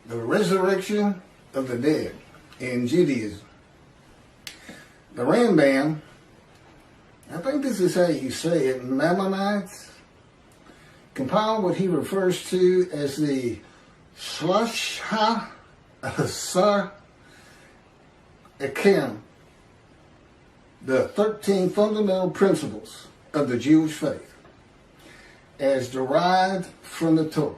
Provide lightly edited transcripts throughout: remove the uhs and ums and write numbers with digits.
The resurrection of the dead in Judaism. The Rambam, I think this is how you say it, Maimonides, compiled what he refers to as the Shlohah Asar Ikkarim, the 13 fundamental principles of the Jewish faith, as derived from the Torah.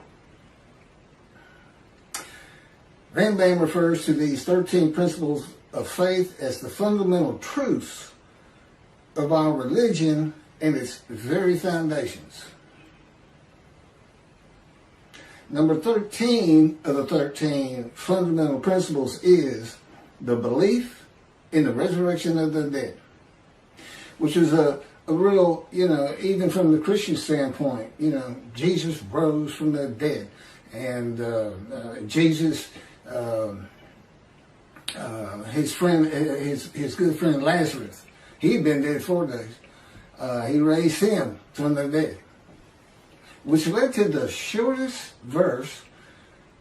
Rambam refers to these 13 principles of faith as the fundamental truths of our religion and its very foundations. Number 13 of the 13 fundamental principles is the belief in the resurrection of the dead, which is a real, even from the Christian standpoint, Jesus rose from the dead, and Jesus, his good friend Lazarus, he'd been dead 4 days. He raised him from the dead, which led to the shortest verse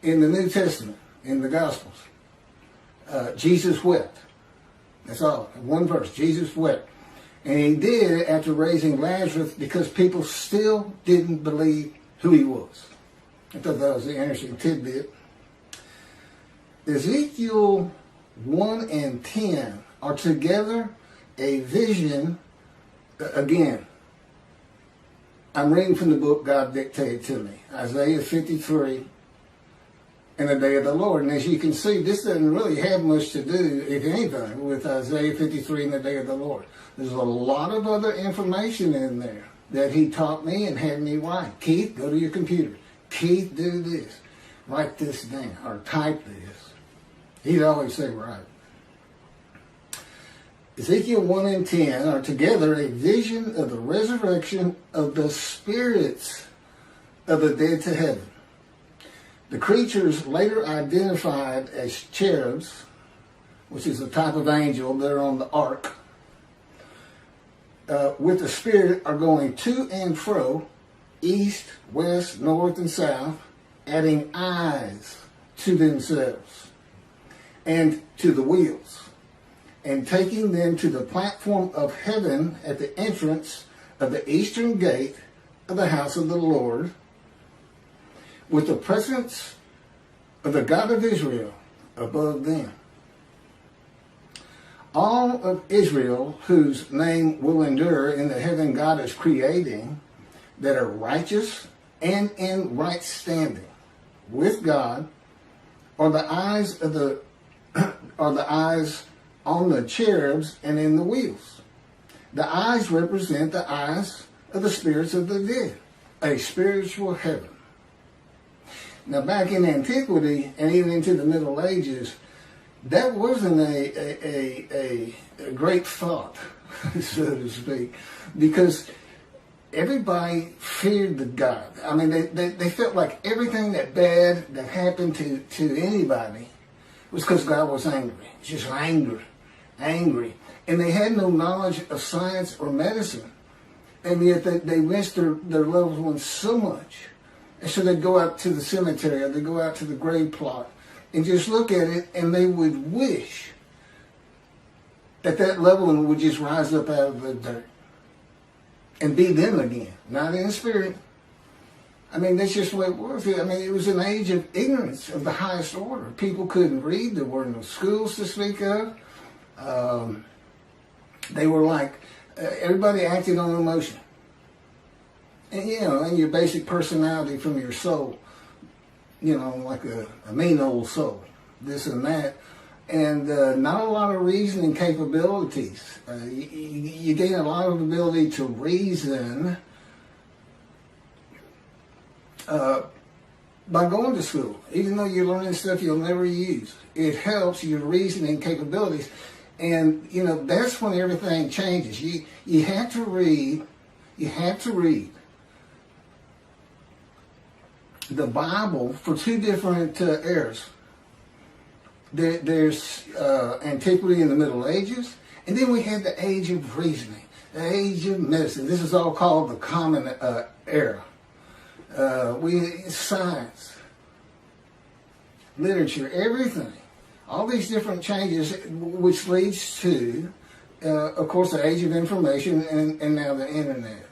in the New Testament, in the Gospels. Jesus wept. That's all. One verse. Jesus wept. And he did after raising Lazarus because people still didn't believe who he was. I thought that was an interesting tidbit. Ezekiel 1 and 10 are together a vision. Again, I'm reading from the book God dictated to me. Isaiah 53 and the day of the Lord. And as you can see, this doesn't really have much to do, if anything, with Isaiah 53 and the day of the Lord. There's a lot of other information in there that he taught me and had me write. Keith, go to your computer. Keith, do this. Write this down or type this. He'd always say, right. Ezekiel 1 and 10 are together a vision of the resurrection of the spirits of the dead to heaven. The creatures later identified as cherubs, which is a type of angel, they're on the ark, with the spirit are going to and fro, east, west, north, and south, adding eyes to themselves and to the wheels, and taking them to the platform of heaven at the entrance of the eastern gate of the house of the Lord, with the presence of the God of Israel above them. All of Israel, whose name will endure in the heaven God is creating, that are righteous and in right standing with God, are the eyes of the eyes on the cherubs and in the wheels. The eyes represent the eyes of the spirits of the dead, a spiritual heaven. Now, back in antiquity and even into the Middle Ages, that wasn't a great thought, so to speak, because everybody feared the God. I mean, they felt like everything that bad that happened to anybody was because God was angry. Just angry. And they had no knowledge of science or medicine. And yet they missed their loved ones so much. And so they'd go out to the cemetery or they'd go out to the grave plot and just look at it, and they would wish that loved one would just rise up out of the dirt and be them again, not in spirit. I mean, that's just what it was. I mean, it was an age of ignorance of the highest order. People couldn't read. There were no schools to speak of. They were like, everybody acted on emotion. And, and your basic personality from your soul, like a mean old soul, this and that. And not a lot of reasoning capabilities. You gain a lot of ability to reason by going to school, even though you're learning stuff you'll never use. It helps your reasoning capabilities. And, that's when everything changes. You have to read the Bible for two different eras. There's antiquity in the Middle Ages, and then we had the age of reasoning. The age of medicine. This is all called the common era. Science, literature, everything. All these different changes, which leads to, of course, the age of information and now the internet.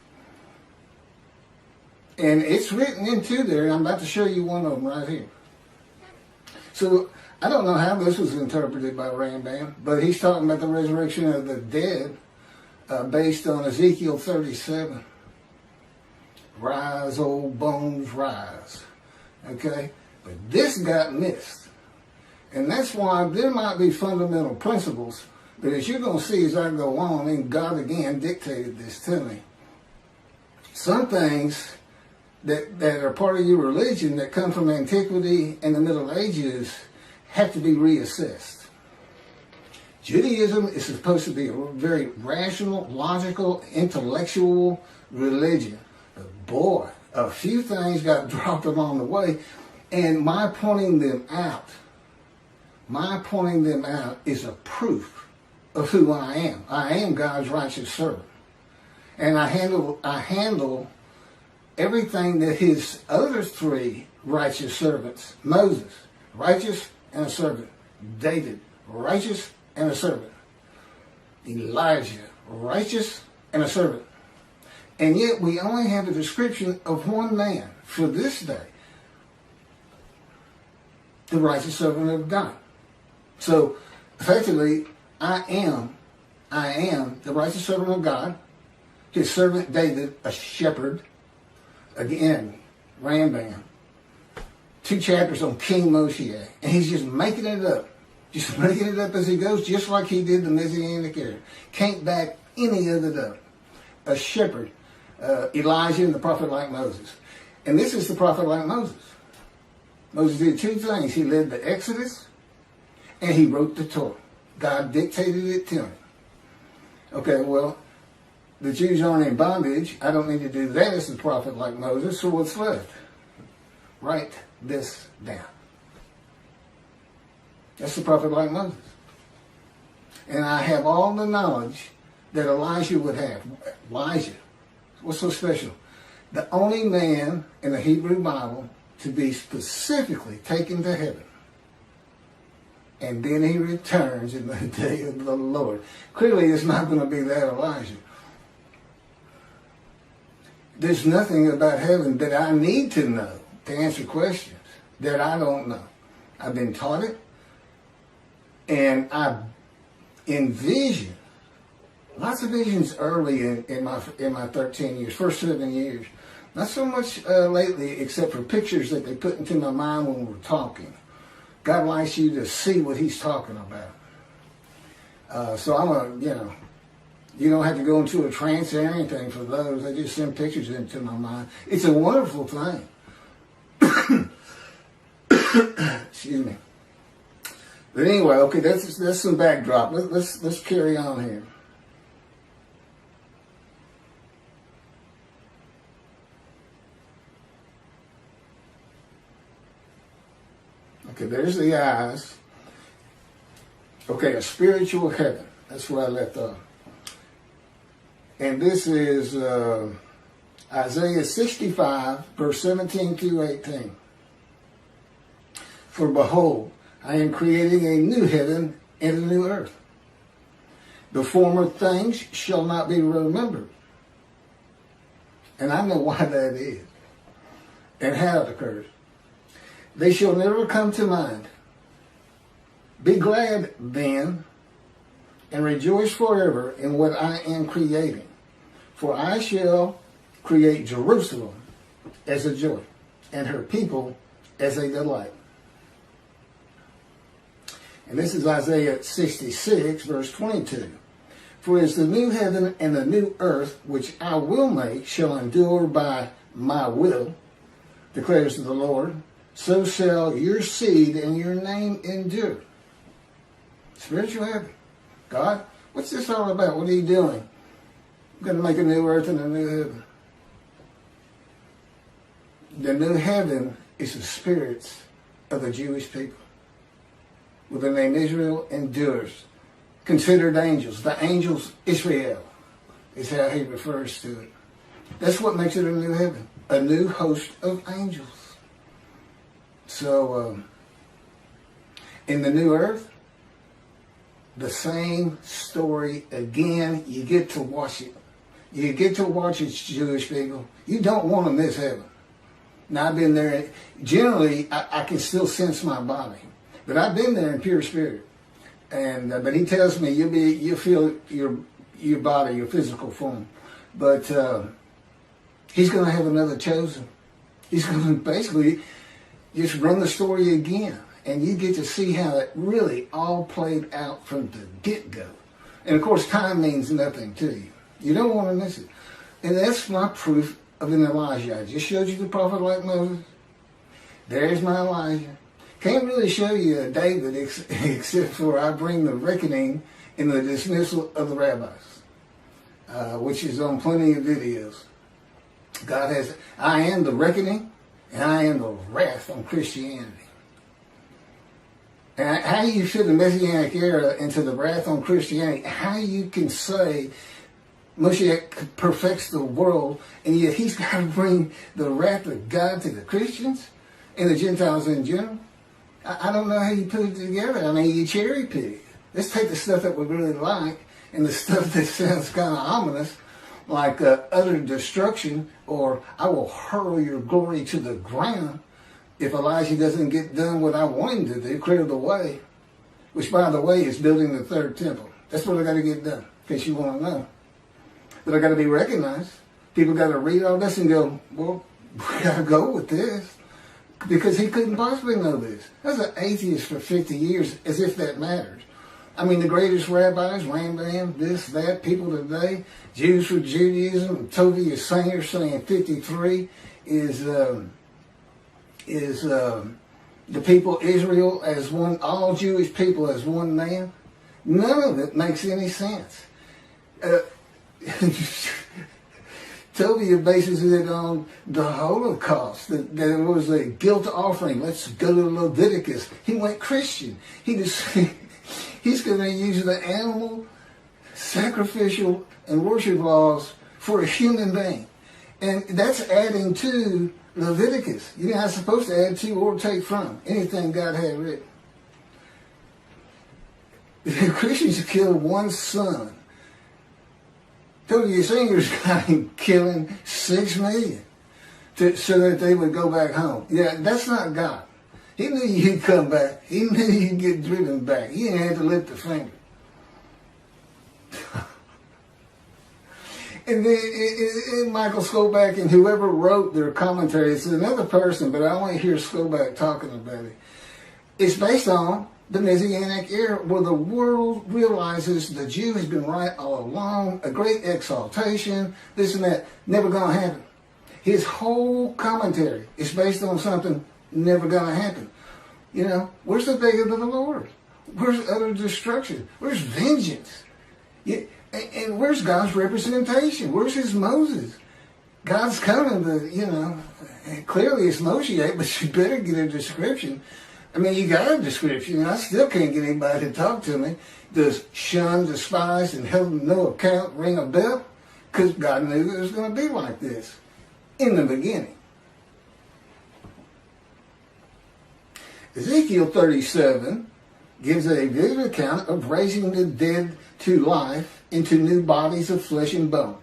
And it's written into there, and I'm about to show you one of them right here. So, I don't know how this was interpreted by Rambam, but he's talking about the resurrection of the dead based on Ezekiel 37. Rise, old bones, rise. Okay? But this got missed. And that's why there might be fundamental principles, but as you're going to see as I go on, and God again dictated this to me, some things that are part of your religion that come from antiquity and the Middle Ages have to be reassessed. Judaism is supposed to be a very rational, logical, intellectual religion. But boy, a few things got dropped along the way, and my pointing them out is a proof of who I am. I am God's righteous servant. And I handle everything that his other three righteous servants, Moses, righteous and a servant. David, righteous and a servant. Elijah, righteous and a servant. And yet we only have a description of one man for this day. The righteous servant of God. So, effectively, I am the righteous servant of God. His servant David, a shepherd. Again, Rambam. 2 chapters on King Moshe. And he's just making it up. Just making it up as he goes, just like he did the Messianic era. Can't back any of it up. A shepherd. Elijah and the prophet like Moses. And this is the prophet like Moses. Moses did 2 things. He led the Exodus and he wrote the Torah. God dictated it to him. Okay, well, the Jews aren't in bondage. I don't need to do that as a prophet like Moses, so what's left? Write this down. That's the prophet like Moses. And I have all the knowledge that Elijah would have. Elijah. What's so special? The only man in the Hebrew Bible to be specifically taken to heaven. And then he returns in the day of the Lord. Clearly, it's not going to be that Elijah. There's nothing about heaven that I need to know to answer questions that I don't know. I've been taught it. And I envision lots of visions early in my 13 years, first 7 years. Not so much lately, except for pictures that they put into my mind when we're talking. God likes you to see what he's talking about. So I'm you don't have to go into a trance or anything for those. I just send pictures into my mind. It's a wonderful thing. Excuse me. But anyway, okay, that's some backdrop. Let's carry on here. Okay, there's the eyes. Okay, a spiritual heaven. That's where I left off. And this is Isaiah 65, verse 17 through 18. For behold, I am creating a new heaven and a new earth. The former things shall not be remembered. And I know why that is and how it occurs. They shall never come to mind. Be glad then and rejoice forever in what I am creating. For I shall create Jerusalem as a joy and her people as a delight. And this is Isaiah 66, verse 22. For as the new heaven and the new earth, which I will make, shall endure by my will, declares the Lord, so shall your seed and your name endure. Spiritual heaven. God, what's this all about? What are you doing? I'm going to make a new earth and a new heaven. The new heaven is the spirits of the Jewish people. With the name Israel endures. Considered angels. The angels Israel. is how he refers to it. That's what makes it a new heaven, a new host of angels. So, in the new earth, the same story again. You get to watch it. You get to watch it, Jewish people. You don't want to miss heaven. Now, I've been there. Generally, I can still sense my body, but I've been there in pure spirit. And but he tells me you'll feel your body, your physical form, but he's going to have another chosen. He's going to basically just run the story again, and you get to see how it really all played out from the get-go. And of course, time means nothing to you. You don't want to miss it. And that's my proof of an Elijah. I just showed you the prophet like Moses. There's my Elijah. Can't really show you a David except for I bring the reckoning in the dismissal of the rabbis, which is on plenty of videos. God has, I am the reckoning, and I am the wrath on Christianity. And how you fit the Messianic era into the wrath on Christianity, how you can say Moshe perfects the world, and yet he's got to bring the wrath of God to the Christians and the Gentiles in general. I don't know how you put it together. I mean, you cherry pick. Let's take the stuff that we really like and the stuff that sounds kind of ominous, like utter destruction, or I will hurl your glory to the ground if Elijah doesn't get done what I want him to do, clear the way, which, by the way, is building the third temple. That's what I got to get done, in case you want to know. But I got to be recognized. People got to read all this and go, well, we got to go with this. Because he couldn't possibly know this. I was an atheist for 50 years, as if that matters. I mean, the greatest rabbis, Rambam, this, that, people today, Jews for Judaism, Tovia Singer saying 53 is the people Israel as one, all Jewish people as one man. None of it makes any sense. Tovia bases it on the Holocaust, that there was a guilt offering. Let's go to Leviticus. He went Christian. He's going to use the animal, sacrificial, and worship laws for a human being. And that's adding to Leviticus. You're not supposed to add to or take from anything God had written. The Christians killed one son. Tovia Singer's got him killing 6 million so that they would go back home. Yeah, that's not God. He knew you'd come back. He knew you'd get driven back. He didn't have to lift a finger. And then Michael Skoback and whoever wrote their commentary, it's another person, but I only hear Skoback talking about it. It's based on the Messianic era, where the world realizes the Jew has been right all along, a great exaltation, this and that, never going to happen. His whole commentary is based on something never going to happen. You know, where's the day of the Lord? Where's utter destruction? Where's vengeance? And where's God's representation? Where's his Moses? God's coming to, you know, clearly it's Moshe, but you better get a description. I mean, you got a description, and I still can't get anybody to talk to me. Does shun, despise, and held no account ring a bell? Because God knew it was going to be like this in the beginning. Ezekiel 37 gives a vivid account of raising the dead to life into new bodies of flesh and bone.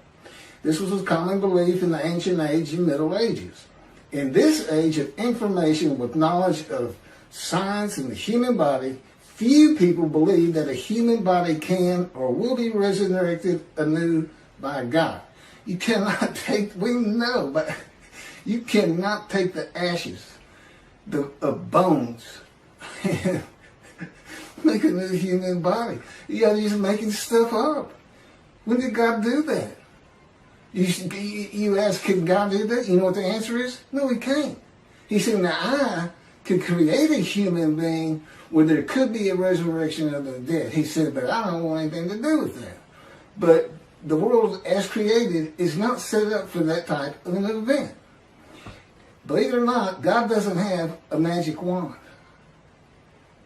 This was a common belief in the ancient age and Middle Ages. In this age of information with knowledge of science and the human body, few people believe that a human body can or will be resurrected anew by God. You cannot take, we know, but you cannot take the ashes of bones and make a new human body. You are just making stuff up. When did God do that? You ask, can God do that? You know what the answer is? No, he can't. He said, now I could create a human being where there could be a resurrection of the dead. He said, but I don't want anything to do with that. But the world as created is not set up for that type of an event. Believe it or not, God doesn't have a magic wand.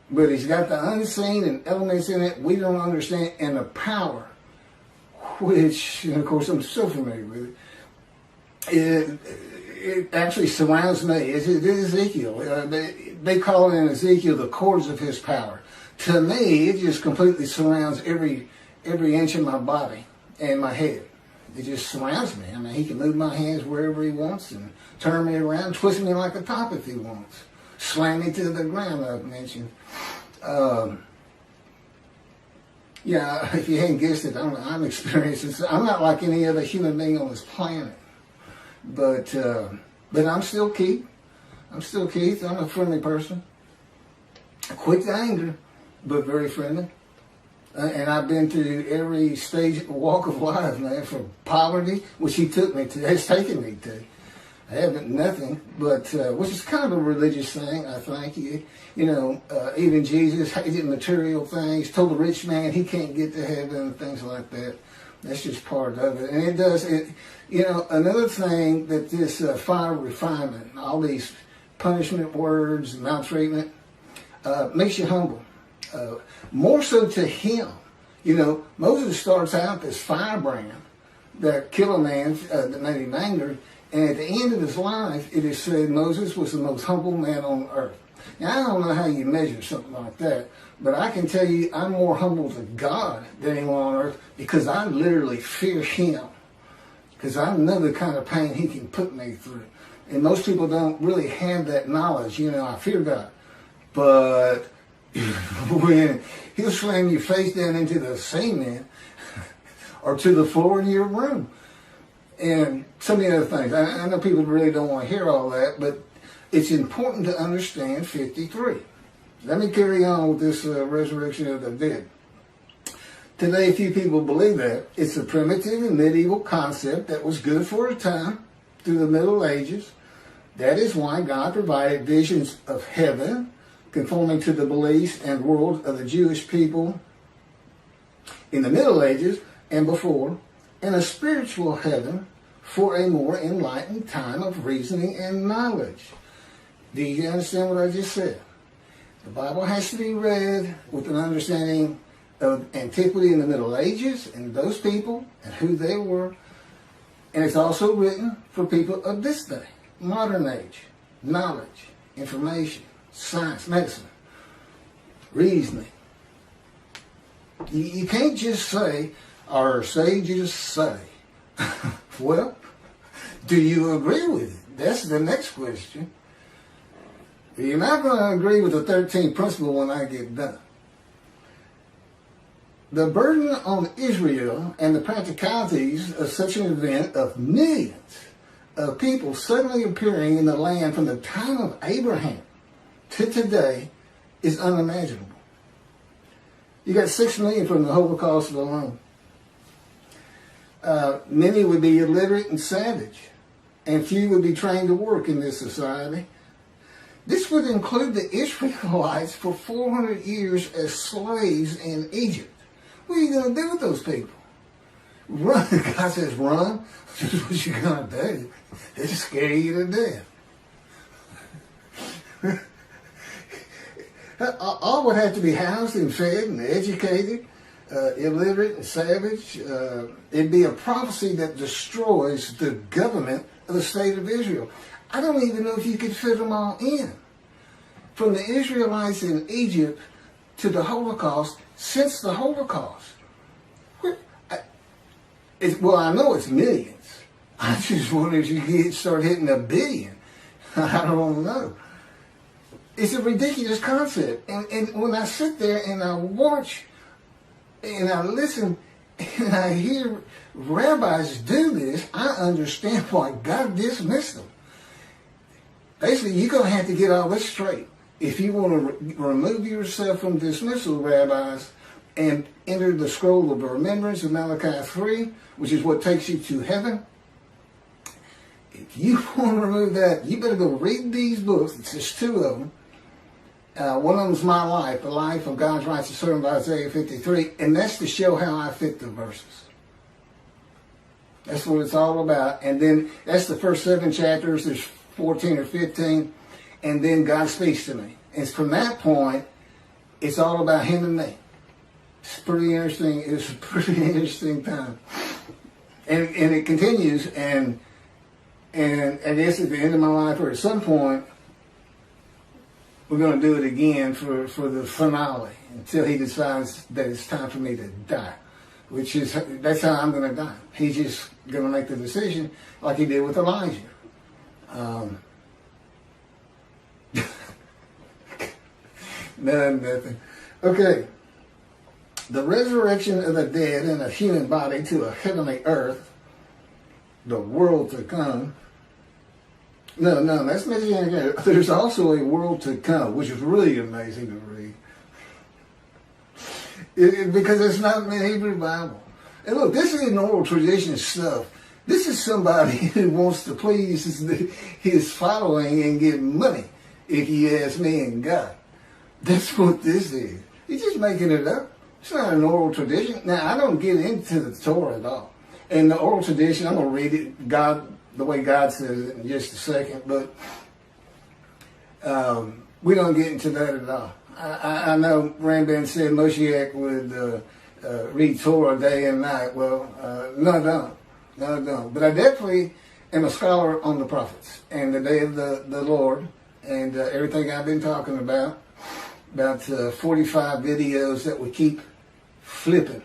But he's got the unseen and elements in it we don't understand, and the power which, and of course, I'm so familiar with it. It actually surrounds me. It is Ezekiel. They call it in Ezekiel the cords of his power. To me, it just completely surrounds every inch of my body and my head. It just surrounds me. I mean, he can move my hands wherever he wants and turn me around, twist me like a top if he wants, slam me to the ground, I've mentioned. Yeah, if you hadn't guessed it, I'm experiencing. I'm not like any other human being on this planet. But I'm still Keith. I'm a friendly person. Quick to anger, but very friendly. And I've been to every stage, walk of life, man, from poverty, which he took me to, has taken me to. I haven't nothing, but which is kind of a religious thing, I think. Even Jesus hated material things, told the rich man he can't get to heaven and things like that. That's just part of it. And it does, another thing that this fire refinement, all these punishment words, maltreatment, makes you humble. More so to him. Moses starts out this firebrand that killed a man that made him angry. And at the end of his life, it is said Moses was the most humble man on earth. Now, I don't know how you measure something like that, but I can tell you I'm more humble to God than anyone on earth because I literally fear him. Because I know the kind of pain he can put me through. And most people don't really have that knowledge. I fear God. But when he'll slam your face down into the cement or to the floor in your room. And some of the other things. I know people really don't want to hear all that, but it's important to understand 53. Let me carry on with this resurrection of the dead. Today, few people believe that. It's a primitive and medieval concept that was good for a time through the Middle Ages. That is why God provided visions of heaven, conforming to the beliefs and world of the Jewish people in the Middle Ages and before, and a spiritual heaven for a more enlightened time of reasoning and knowledge. Do you understand what I just said? The Bible has to be read with an understanding of antiquity in the Middle Ages and those people and who they were. And it's also written for people of this day, modern age, knowledge, information, science, medicine, reasoning. You can't just say, or sages say. Well, do you agree with it? That's the next question. You're not going to agree with the 13th principle when I get done. The burden on Israel and the practicalities of such an event of millions of people suddenly appearing in the land from the time of Abraham to today is unimaginable. You got 6 million from the Holocaust alone. Many would be illiterate and savage, and few would be trained to work in this society. This would include the Israelites for 400 years as slaves in Egypt. What are you going to do with those people? Run. God says run. This is what you're going to do. It'll scare you to death. All would have to be housed and fed and educated, illiterate and savage. It'd be a prophecy that destroys the government of the state of Israel. I don't even know if you could fit them all in. From the Israelites in Egypt to the Holocaust, since the Holocaust. I know it's millions. I just wonder if you could start hitting 1 billion. I don't know. It's a ridiculous concept. And when I sit there and I watch and I listen and I hear rabbis do this, I understand why God dismissed them. Basically, you're going to have to get all this straight. If you want to remove yourself from dismissal, rabbis, and enter the scroll of remembrance of Malachi 3, which is what takes you to heaven, if you want to remove that, you better go read these books. It's just 2 of them. One of them is My Life, the life of God's righteous servant by Isaiah 53, and that's to show how I fit the verses. That's what it's all about. And then that's the first 7 chapters. There's 14 or 15, and then God speaks to me. And from that point, it's all about him and me. It's pretty interesting. It's a pretty interesting time. And it continues, and I guess at the end of my life or at some point, we're going to do it again for the finale until he decides that it's time for me to die, that's how I'm going to die. He's just going to make the decision like he did with Elijah. Nothing. Okay. The resurrection of the dead in a human body to a heavenly earth, the world to come. No, that's Messianic. There's also a world to come, which is really amazing to read. Because it's not in the Hebrew Bible. And look, this isn't oral tradition stuff. This is somebody who wants to please his following and get money, if you ask me and God. That's what this is. He's just making it up. It's not an oral tradition. Now, I don't get into the Torah at all. And the oral tradition, I'm going to read it the way God says it in just a second, but we don't get into that at all. I know Rambam said Moshiach would read Torah day and night. Well, no, I don't. But I definitely am a scholar on the prophets and the day of the Lord and everything I've been talking about 45 videos that we keep flipping.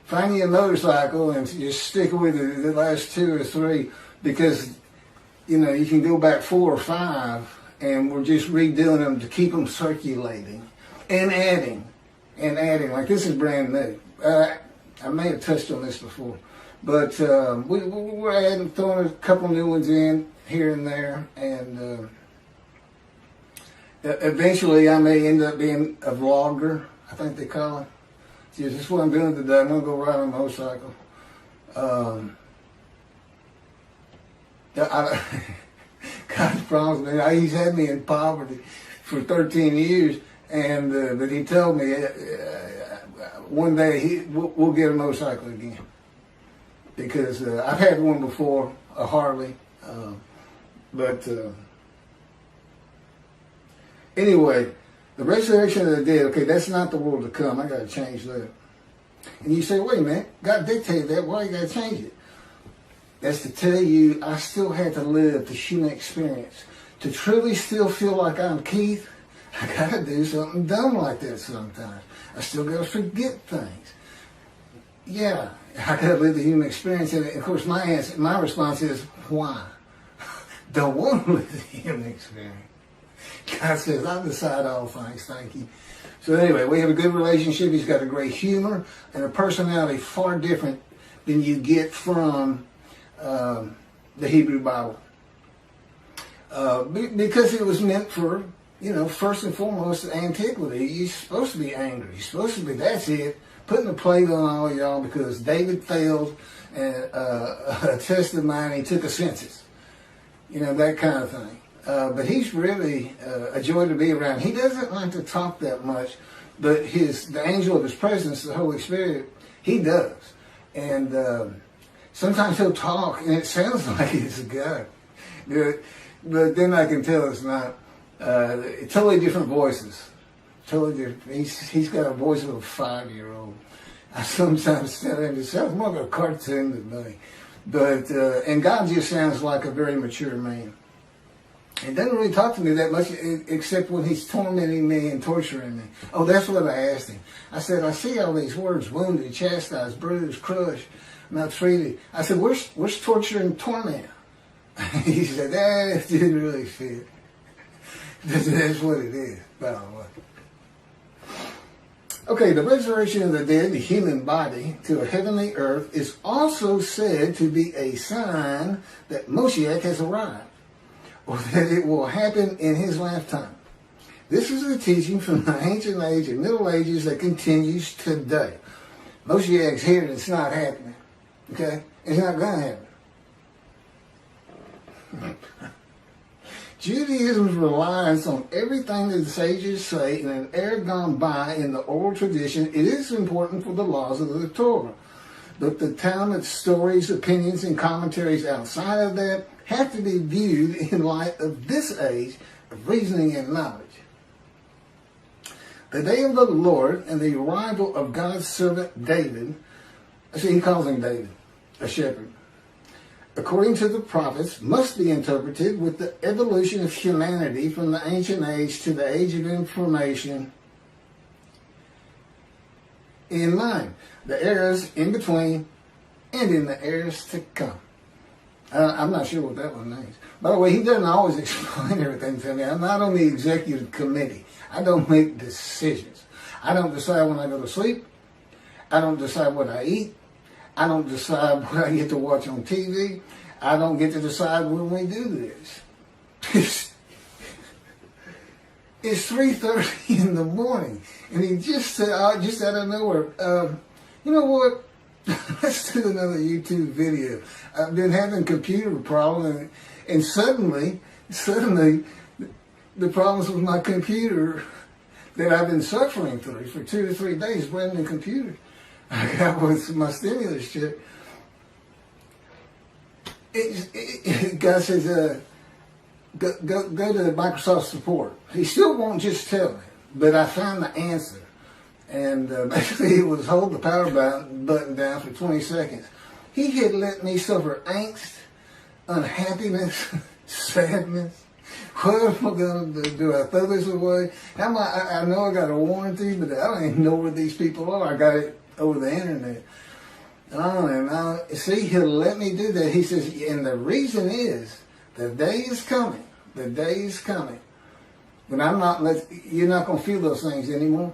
Find you a motorcycle and just stick with it the last 2 or 3 because, you can go back 4 or 5 and we're just redoing them to keep them circulating and adding. Like this is brand new. I may have touched on this before, but we're throwing a couple new ones in here and there, and eventually I may end up being a vlogger, I think they call it. Yeah, this is what I'm doing today. I'm going to go ride on a motorcycle. God promised me. He's had me in poverty for 13 years, and but he told me one day we'll get a motorcycle again because I've had one before, a Harley, but anyway, the resurrection of the dead. Okay, that's not the world to come. I got to change that. And you say, wait a minute, God dictated that. Why you got to change it? That's to tell you I still had to live the human experience. To truly still feel like I'm Keith, I got to do something dumb like that sometimes. I still got to forget things. Yeah, I got to live the human experience. And of course, my response is, why? Don't want to live the human experience. God says, I decide all things, thank you. So anyway, we have a good relationship. He's got a great humor and a personality far different than you get from the Hebrew Bible. Because it was meant for, first and foremost, antiquity. You're supposed to be angry. You're supposed to be, that's it, putting a plate on all of y'all because David failed a test of mine. He took a census. That kind of thing. But he's really a joy to be around. He doesn't like to talk that much, but the angel of his presence, the Holy Spirit, he does. And sometimes he'll talk, and it sounds like it's God. But then I can tell it's not. Totally different voices. Totally different. He's got a voice of a 5-year-old. I sometimes tell him it sounds more like a cartoon than me. But and God just sounds like a very mature man. He doesn't really talk to me that much except when he's tormenting me and torturing me. Oh, that's what I asked him. I said, I see all these words: wounded, chastised, bruised, crushed, maltreated. I said, where's torture and torment? He said, that didn't really fit. That's what it is, by the way. Okay, the resurrection of the dead, the human body, to a heavenly earth is also said to be a sign that Moshiach has arrived, or that it will happen in his lifetime. This is a teaching from the ancient age and Middle Ages that continues today. Moshiach's here and it's not happening. Okay? It's not going to happen. Judaism's reliance on everything that the sages say in an era gone by in the oral tradition, it is important for the laws of the Torah. But the Talmud's stories, opinions, and commentaries outside of that have to be viewed in light of this age of reasoning and knowledge. The day of the Lord and the arrival of God's servant David See, he calls him David, a shepherd. According to the prophets, must be interpreted with the evolution of humanity from the ancient age to the age of information in mind. The eras in between and in the eras to come. I'm not sure what that one means. By the way, he doesn't always explain everything to me. I'm not on the executive committee. I don't make decisions. I don't decide when I go to sleep. I don't decide what I eat. I don't decide what I get to watch on TV. I don't get to decide when we do this. It's 3:30 in the morning, and he just said, just out of nowhere, you know what? Let's do another YouTube video. I've been having computer problems, and suddenly, the problems with my computer that I've been suffering through for 2 to 3 days, brand new computer I got with my stimulus check. God says, go to Microsoft support. He still won't just tell me, but I found the answer. And basically it was hold the power button down for 20 seconds. He had let me suffer angst, unhappiness, sadness. What am I going to do? Do I throw this away? I know I got a warranty, but I don't even know where these people are. I got it over the internet. See, he'll let me do that. He says, and the reason is, the day is coming. The day is coming. But you're not going to feel those things anymore.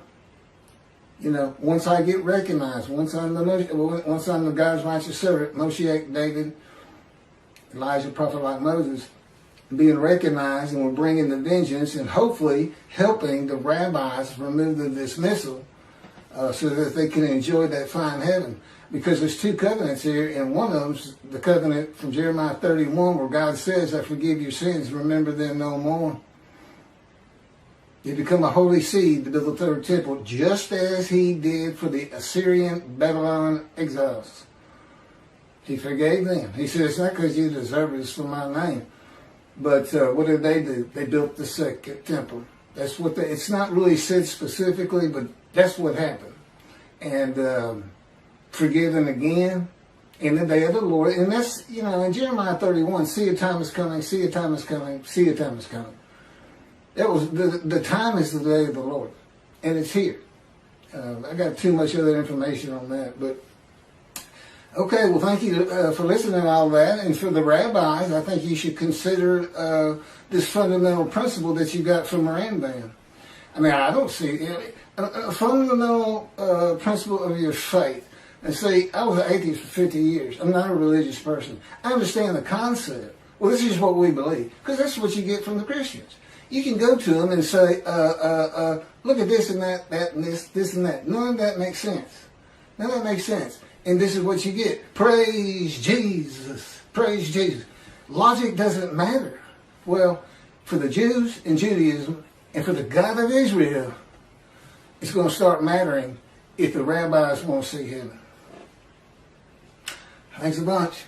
You know, once I get recognized, once I'm the God's righteous servant, Moshiach, David, Elijah, prophet like Moses, being recognized, and we're bringing the vengeance and hopefully helping the rabbis remove the dismissal so that they can enjoy that fine heaven. Because there's 2 covenants here, and one of them's the covenant from Jeremiah 31 where God says, I forgive your sins, remember them no more. You become a holy seed to build the 3rd temple, just as he did for the Assyrian Babylon exiles. He forgave them. He said, it's not because you deserve it, it's for my name. But what did they do? They built the 2nd temple. That's what it's not really said specifically, but that's what happened. And forgiven again in the day of the Lord. And that's, you know, in Jeremiah 31, see a time is coming, see a time is coming, see a time is coming. That was the time is the day of the Lord, and it's here. I got too much other information on that, but okay. Well, thank you for listening to all that, and for the rabbis, I think you should consider this fundamental principle that you got from Rambam. I mean, I don't see a fundamental principle of your faith. And see, I was an atheist for 50 years. I'm not a religious person. I understand the concept. Well, this is what we believe, because that's what you get from the Christians. You can go to them and say, look at this and that and this and that. None of that makes sense. None of that makes sense. And this is what you get. Praise Jesus. Praise Jesus. Logic doesn't matter. Well, for the Jews in Judaism and for the God of Israel, it's going to start mattering if the rabbis won't see heaven. Thanks a bunch.